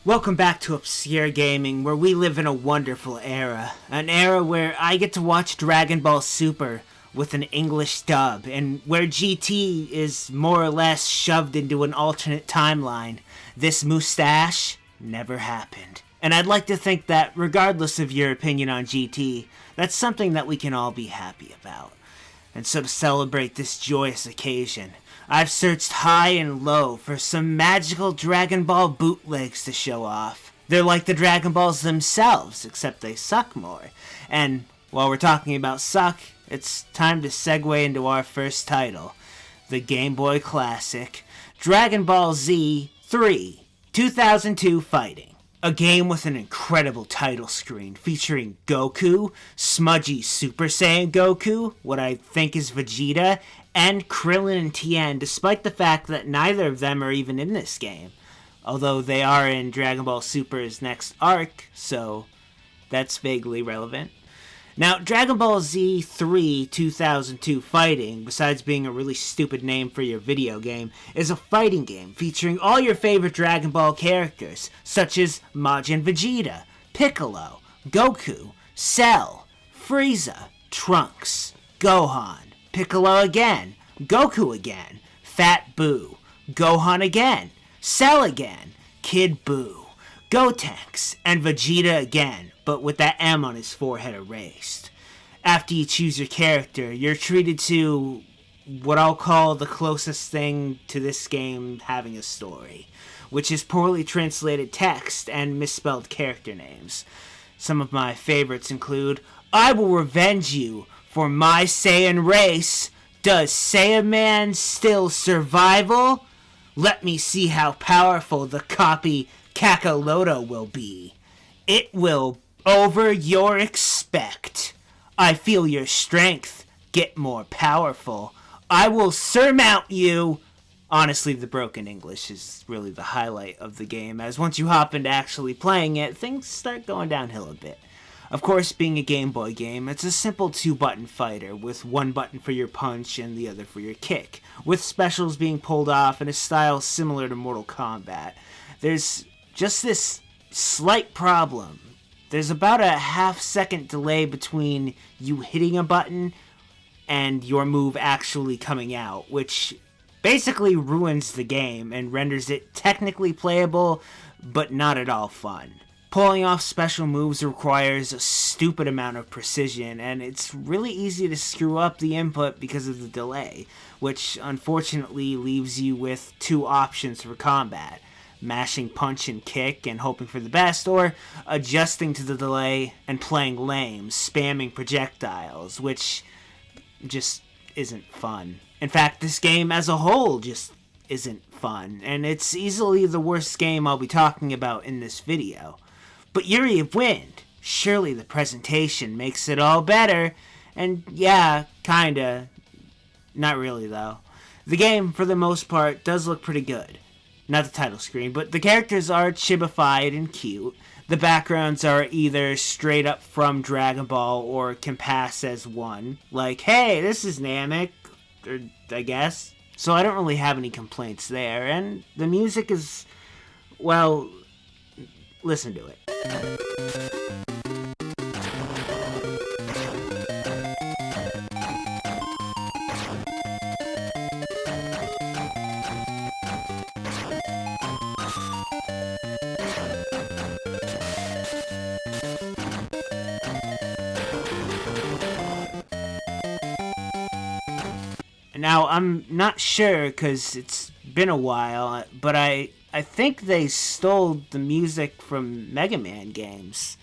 Welcome back to Obscure Gaming, where we live in a wonderful era. An era where I get to watch Dragon Ball Super with an English dub, and where GT is more or less shoved into an alternate timeline. This mustache never happened. And I'd like to think that, regardless of your opinion on GT, that's something that we can all be happy about. And so to celebrate this joyous occasion, I've searched high and low for some magical Dragon Ball bootlegs to show off. They're like the Dragon Balls themselves, except they suck more. And while we're talking about suck, it's time to segue into our first title, the Gameboy classic, Dragon Ball Z 3, 2002 Fighting. A game with an incredible title screen featuring Goku, smudgy Super Saiyan Goku, what I think is Vegeta, and Krillin and Tien, despite the fact that neither of them are even in this game. Although they are in Dragon Ball Super's next arc, so that's vaguely relevant. Now, Dragon Ball Z 3 2002 Fighting, besides being a really stupid name for your video game, is a fighting game featuring all your favorite Dragon Ball characters, such as Majin Vegeta, Piccolo, Goku, Cell, Frieza, Trunks, Gohan, Piccolo again, Goku again, Fat Boo, Gohan again, Cell again, Kid Buu, Gotenks, and Vegeta again, but with that M on his forehead erased. After you choose your character, you're treated to what I'll call the closest thing to this game having a story, which is poorly translated text and misspelled character names. Some of my favorites include, I will revenge you for my Saiyan race. Does Saiyaman still survival? Let me see how powerful the copy Kakaroto will be. It will over your expect. I feel your strength get more powerful. I will surmount you. Honestly, the broken English is really the highlight of the game, as once you hop into actually playing it, things start going downhill a bit. Of course, being a Game Boy game, it's a simple 2-button fighter, with one button for your punch and the other for your kick, with specials being pulled off in a style similar to Mortal Kombat. There's just this slight problem. There's about a half-second delay between you hitting a button and your move actually coming out, which basically ruins the game and renders it technically playable, but not at all fun. Pulling off special moves requires a stupid amount of precision, and it's really easy to screw up the input because of the delay, which unfortunately leaves you with two options for combat: mashing punch and kick and hoping for the best, or adjusting to the delay and playing lame, spamming projectiles, which just isn't fun. In fact, this game as a whole just isn't fun, and it's easily the worst game I'll be talking about in this video. But Yuri of Wind, surely the presentation makes it all better, and yeah, kinda. Not really though. The game, for the most part, does look pretty good. Not the title screen, but the characters are chibified and cute. The backgrounds are either straight up from Dragon Ball or can pass as one. Like, hey, this is Namek, or I guess. So I don't really have any complaints there, and the music is, well, listen to it. Now, I'm not sure, because it's been a while, but I think they stole the music from Mega Man games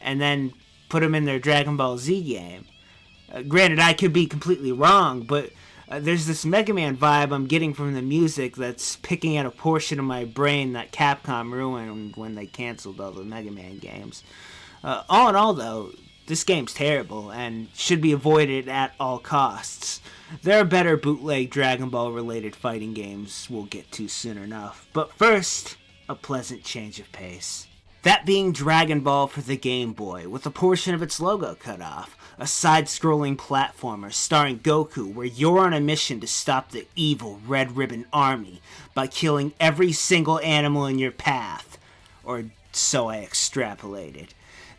and then put them in their Dragon Ball Z game. Granted, I could be completely wrong, but there's this Mega Man vibe I'm getting from the music that's picking at a portion of my brain that Capcom ruined when they canceled all the Mega Man games. All in all, though, this game's terrible and should be avoided at all costs. There are better bootleg Dragon Ball related fighting games we'll get to soon enough, but first, a pleasant change of pace. That being Dragon Ball for the Game Boy, with a portion of its logo cut off, a side-scrolling platformer starring Goku where you're on a mission to stop the evil Red Ribbon Army by killing every single animal in your path. or so I extrapolated.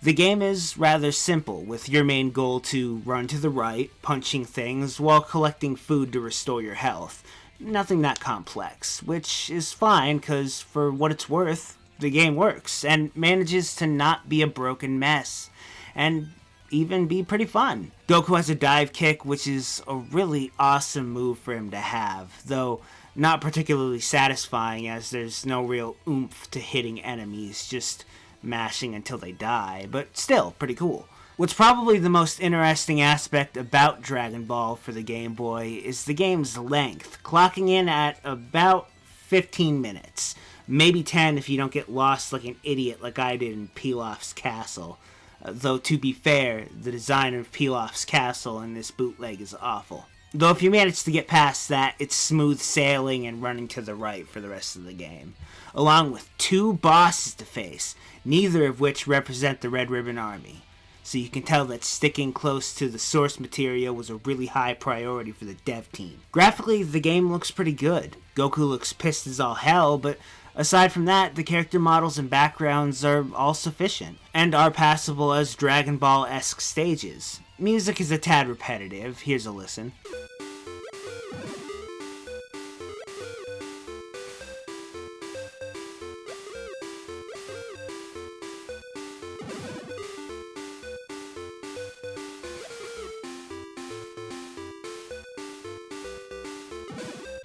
The game is rather simple, with your main goal to run to the right, punching things, while collecting food to restore your health. Nothing that complex, which is fine, cause for what it's worth, the game works, and manages to not be a broken mess, and even be pretty fun. Goku has a dive kick, which is a really awesome move for him to have, though not particularly satisfying as there's no real oomph to hitting enemies, just mashing until they die, but still pretty cool. What's probably the most interesting aspect about Dragon Ball for the Game Boy is the game's length, clocking in at about 15 minutes. Maybe 10 if you don't get lost like an idiot like I did in Pilaf's Castle. Though to be fair, the design of Pilaf's Castle in this bootleg is awful. Though if you manage to get past that, it's smooth sailing and running to the right for the rest of the game. Along with 2 bosses to face, neither of which represent the Red Ribbon Army. So you can tell that sticking close to the source material was a really high priority for the dev team. Graphically, the game looks pretty good. Goku looks pissed as all hell, but aside from that, the character models and backgrounds are all sufficient, and are passable as Dragon Ball-esque stages. Music is a tad repetitive, here's a listen.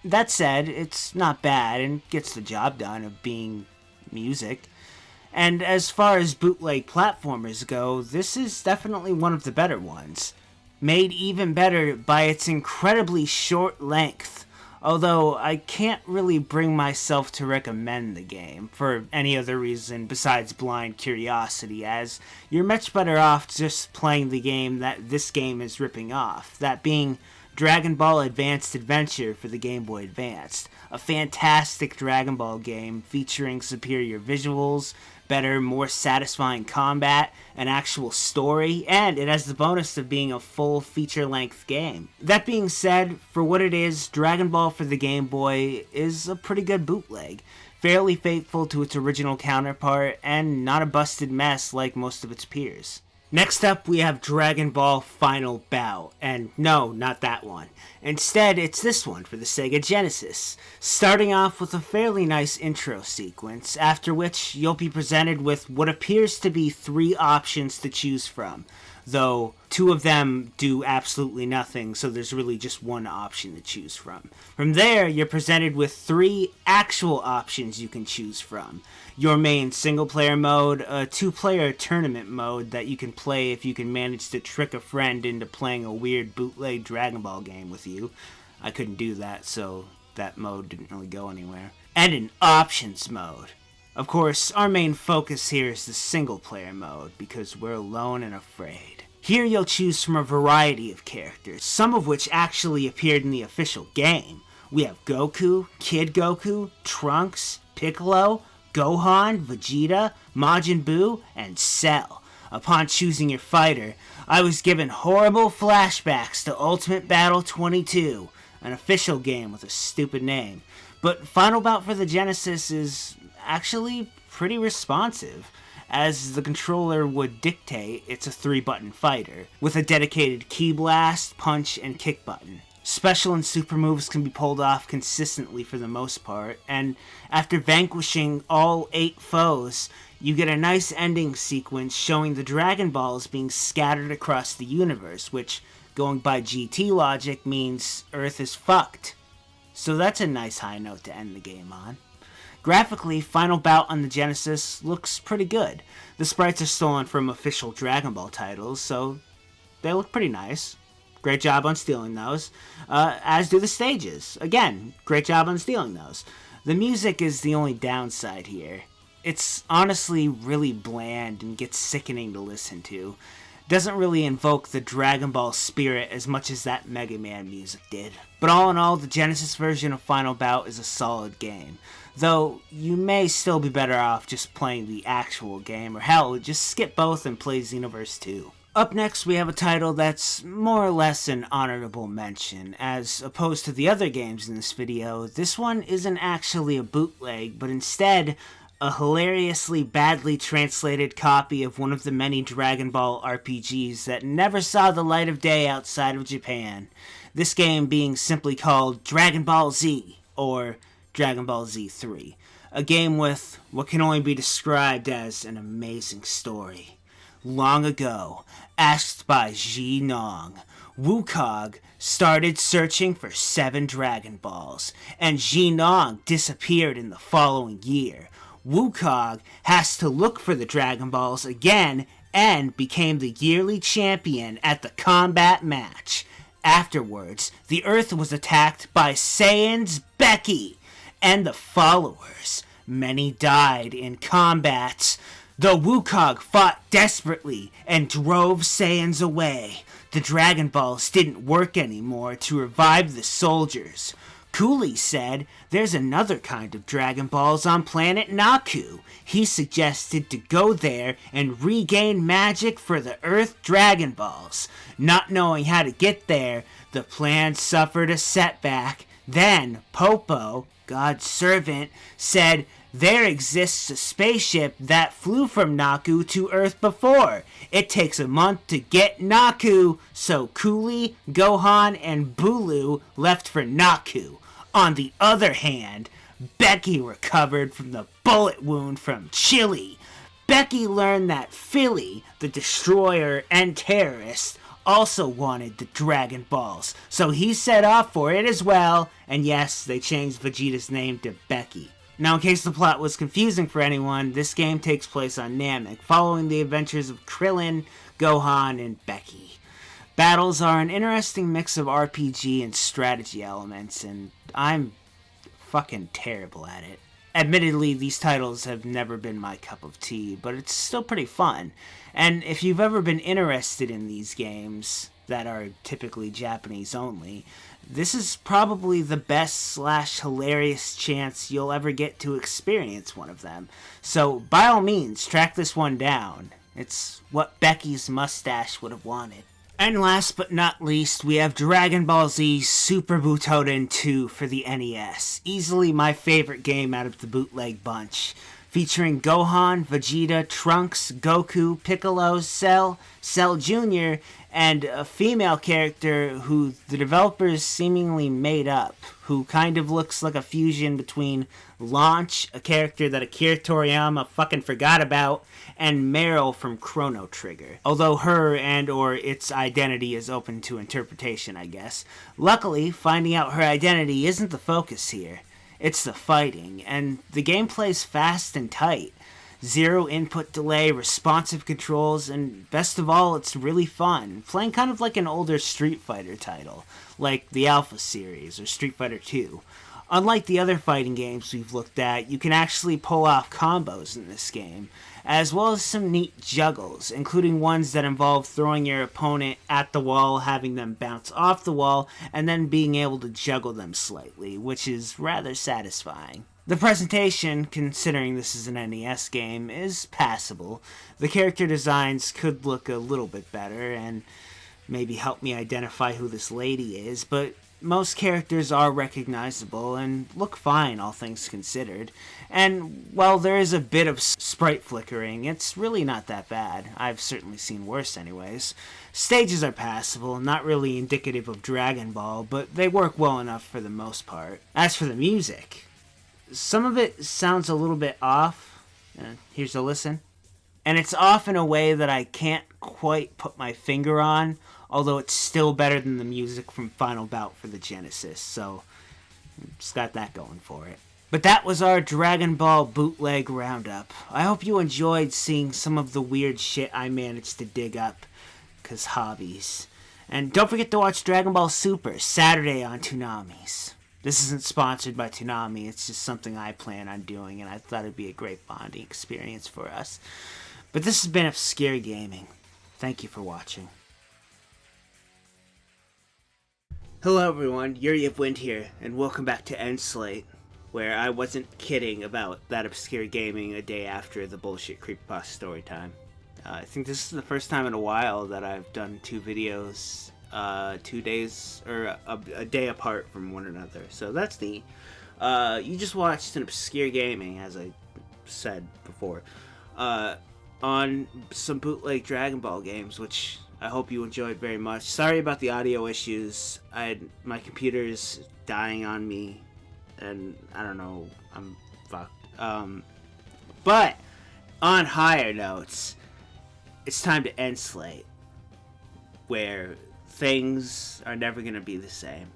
That said, it's not bad and gets the job done of being music. And as far as bootleg platformers go, this is definitely one of the better ones. Made even better by its incredibly short length, although I can't really bring myself to recommend the game for any other reason besides blind curiosity, as you're much better off just playing the game that this game is ripping off, that being Dragon Ball Advanced Adventure for the Game Boy Advanced, a fantastic Dragon Ball game featuring superior visuals, better, more satisfying combat, an actual story, and it has the bonus of being a full feature-length game. That being said, for what it is, Dragon Ball for the Game Boy is a pretty good bootleg, fairly faithful to its original counterpart, and not a busted mess like most of its peers. Next up, we have Dragon Ball Final Bout, and no, not that one. Instead, it's this one for the Sega Genesis, starting off with a fairly nice intro sequence, after which you'll be presented with what appears to be 3 options to choose from, though 2 of them do absolutely nothing, so there's really just 1 option to choose from. From there, you're presented with 3 actual options you can choose from. Your main single-player mode, a 2-player tournament mode that you can play if you can manage to trick a friend into playing a weird bootleg Dragon Ball game with you. I couldn't do that, so that mode didn't really go anywhere. And an options mode. Of course, our main focus here is the single-player mode, because we're alone and afraid. Here you'll choose from a variety of characters, some of which actually appeared in the official game. We have Goku, Kid Goku, Trunks, Piccolo, Gohan, Vegeta, Majin Buu, and Cell. Upon choosing your fighter, I was given horrible flashbacks to Ultimate Battle 22, an official game with a stupid name. But Final Bout for the Genesis is actually pretty responsive. As the controller would dictate, it's a 3-button fighter, with a dedicated key blast, punch, and kick button. Special and super moves can be pulled off consistently for the most part, and after vanquishing all 8 foes, you get a nice ending sequence showing the Dragon Balls being scattered across the universe, which, going by GT logic, means Earth is fucked. So that's a nice high note to end the game on. Graphically, Final Bout on the Genesis looks pretty good. The sprites are stolen from official Dragon Ball titles, so they look pretty nice. Great job on stealing those. As do the stages. Again, great job on stealing those. The music is the only downside here. It's honestly really bland and gets sickening to listen to. Doesn't really invoke the Dragon Ball spirit as much as that Mega Man music did. But all in all, the Genesis version of Final Bout is a solid game. Though, you may still be better off just playing the actual game, or hell, just skip both and play Xenoverse 2. Up next, we have a title that's more or less an honorable mention. As opposed to the other games in this video, this one isn't actually a bootleg, but instead a hilariously badly translated copy of one of the many Dragon Ball RPGs that never saw the light of day outside of Japan. This game being simply called Dragon Ball Z, or Dragon Ball Z 3. A game with what can only be described as an amazing story. Long ago, asked by Ji Nong, Wukong started searching for 7 Dragon Balls, and Ji Nong disappeared in the following year. Wukong has to look for the Dragon Balls again and became the yearly champion at the combat match. Afterwards, the Earth was attacked by Saiyan's Becky and the followers. Many died in combats, though Wukong fought desperately and drove Saiyans away. The Dragon Balls didn't work anymore to revive the soldiers. Cooley said there's another kind of Dragon Balls on planet Naku. He suggested to go there and regain magic for the Earth Dragon Balls. Not knowing how to get there, the plan suffered a setback. Then Popo, God's servant, said there exists a spaceship that flew from Naku to Earth before. It takes a month to get Naku, so Cooley, Gohan, and Bulu left for Naku. On the other hand, Becky recovered from the bullet wound from Chili. Becky learned that Philly, the destroyer and terrorist, also wanted the Dragon Balls, so he set off for it as well, and yes, they changed Vegeta's name to Becky. Now, in case the plot was confusing for anyone, this game takes place on Namek, following the adventures of Krillin, Gohan, and Becky. Battles are an interesting mix of RPG and strategy elements, and I'm fucking terrible at it. Admittedly, these titles have never been my cup of tea, but it's still pretty fun. And if you've ever been interested in these games that are typically Japanese only, this is probably the best / hilarious chance you'll ever get to experience one of them. So by all means, track this one down. It's what Becky's mustache would have wanted. And last but not least, we have Dragon Ball Z Super Butoden 2 for the NES. Easily my favorite game out of the bootleg bunch. Featuring Gohan, Vegeta, Trunks, Goku, Piccolo, Cell Jr., and a female character who the developers seemingly made up, who kind of looks like a fusion between Launch, a character that Akira Toriyama fucking forgot about, and Meryl from Chrono Trigger. Although her and or its identity is open to interpretation, I guess. Luckily, finding out her identity isn't the focus here. It's the fighting, and the gameplay's fast and tight. Zero input delay, responsive controls, and best of all, it's really fun. Playing kind of like an older Street Fighter title, like the Alpha series or Street Fighter 2. Unlike the other fighting games we've looked at, you can actually pull off combos in this game, as well as some neat juggles, including ones that involve throwing your opponent at the wall, having them bounce off the wall, and then being able to juggle them slightly, which is rather satisfying. The presentation, considering this is an NES game, is passable. The character designs could look a little bit better, and maybe help me identify who this lady is, but most characters are recognizable and look fine, all things considered. And while there is a bit of sprite flickering, it's really not that bad. I've certainly seen worse anyways. Stages are passable, not really indicative of Dragon Ball, but they work well enough for the most part. As for the music, some of it sounds a little bit off. Here's a listen. And it's off in a way that I can't quite put my finger on, although it's still better than the music from Final Bout for the Genesis, so it's got that going for it. But that was our Dragon Ball bootleg roundup. I hope you enjoyed seeing some of the weird shit I managed to dig up, 'cause hobbies. And don't forget to watch Dragon Ball Super Saturday on Toonami's. This isn't sponsored by Toonami, it's just something I plan on doing, and I thought it'd be a great bonding experience for us. But this has been Obscure Gaming. Thank you for watching. Hello everyone, Yuri of Wind here, and welcome back to Slate, where I wasn't kidding about that Obscure Gaming a day after the bullshit creepypasta story time. I think this is the first time in a while that I've done 2 videos 2 days, or a day apart from one another, so that's neat. You just watched an Obscure Gaming as I said before, on some bootleg Dragon Ball games, which I hope you enjoyed very much. Sorry about the audio issues. My computer is dying on me, and I don't know, I'm fucked. But on higher notes, it's time to end Slate, where things are never going to be the same.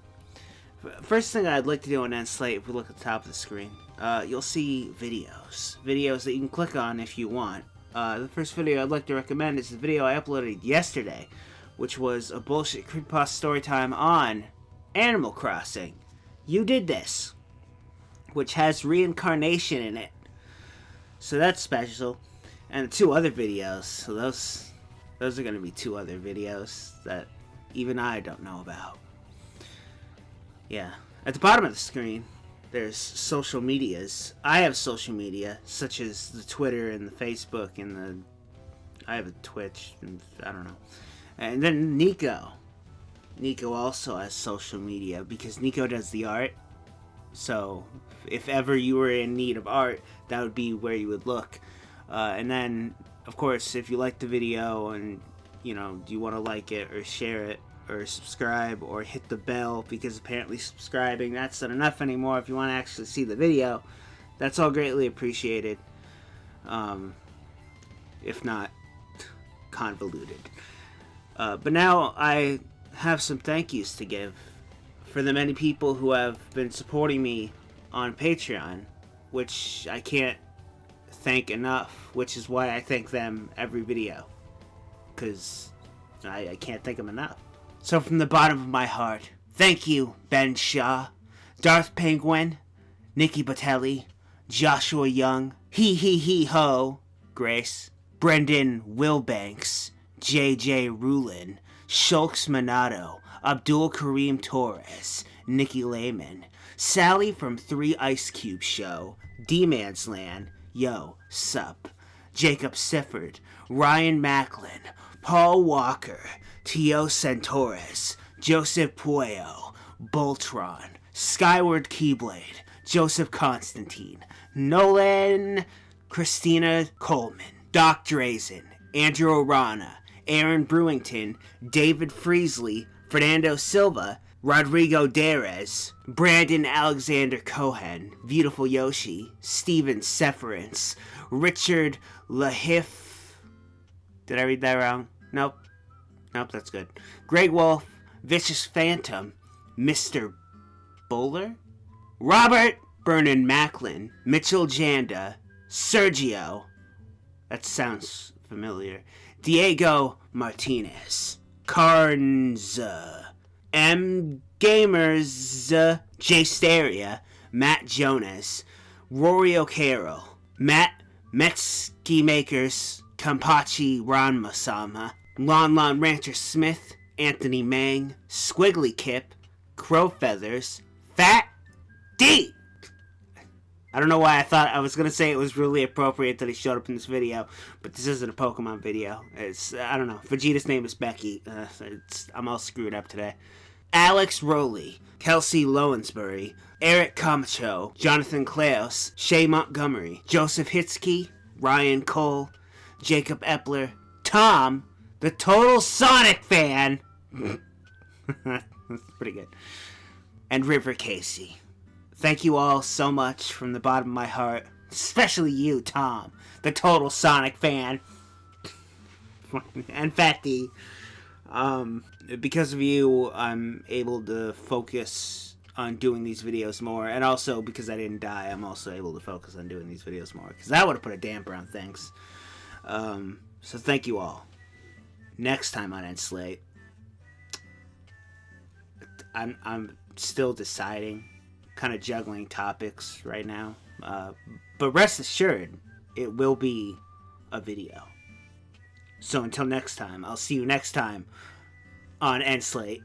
First thing I'd like to do on End Slate, if we look at the top of the screen, you'll see videos that you can click on if you want. The first video I'd like to recommend is the video I uploaded yesterday, which was a bullshit creepypasta story time on Animal Crossing. You Did This, which has reincarnation in it. So that's special. And 2 other videos, so those are going to be 2 other videos that even I don't know about. Yeah. At the bottom of the screen, there's social medias. I have social media, such as the Twitter and the Facebook and I have a Twitch, and I don't know. And then Nico. Nico also has social media, because Nico does the art. So, if ever you were in need of art, that would be where you would look. And then, of course, if you like the video and, you know, you want to like it or share it, or subscribe, or hit the bell, because apparently subscribing, that's not enough anymore. If you want to actually see the video, that's all greatly appreciated. If not convoluted. But now I have some thank yous to give for the many people who have been supporting me on Patreon, which I can't thank enough, which is why I thank them every video, because I can't thank them enough. So from the bottom of my heart, thank you, Ben Shaw, Darth Penguin, Nikki Batelli, Joshua Young, He Ho, Grace, Brendan Wilbanks, JJ Rulin, Shulks Minato, Abdul Kareem Torres, Nikki Lehman, Sally from 3 Ice Cube Show, D-Man's Land, Yo, Sup, Jacob Sifford, Ryan Macklin, Paul Walker, Tio Centaurus, Joseph Puello, Boltron, Skyward Keyblade, Joseph Constantine, Nolan, Christina Coleman, Doc Drazen, Andrew Arana, Aaron Brewington, David Freesley, Fernando Silva, Rodrigo Derez, Brandon Alexander Cohen, Beautiful Yoshi, Steven Seference, Richard Lahif. Did I read that wrong? Nope, that's good. Greg Wolf, Vicious Phantom, Mr. Bowler, Robert Vernon Macklin, Mitchell Janda, Sergio, that sounds familiar, Diego Martinez, Carnza, M. Gamers, J. Steria, Matt Jonas, Rory O'Carroll, Matt Metsky Makers, Kampachi Ranmasama, Lon Rancher Smith, Anthony Mang, Squiggly Kip, Crow Feathers, Fat D. I don't know why I thought I was going to say it was really appropriate that he showed up in this video, but this isn't a Pokemon video. I don't know. Vegeta's name is Becky. I'm all screwed up today. Alex Rowley, Kelsey Lowensbury, Eric Camacho, Jonathan Klaus, Shay Montgomery, Joseph Hitsky, Ryan Cole, Jacob Epler, Tom, the Total Sonic Fan. That's pretty good. And River Casey. Thank you all so much from the bottom of my heart. Especially you, Tom, the Total Sonic Fan. And Fat D. Because of you, I'm able to focus on doing these videos more. And also, because I didn't die, I'm also able to focus on doing these videos more. Because that would have put a damper on things. So thank you all. Next time on End Slate, I'm still deciding, kind of juggling topics right now. But rest assured, it will be a video. So until next time, I'll see you next time on End Slate.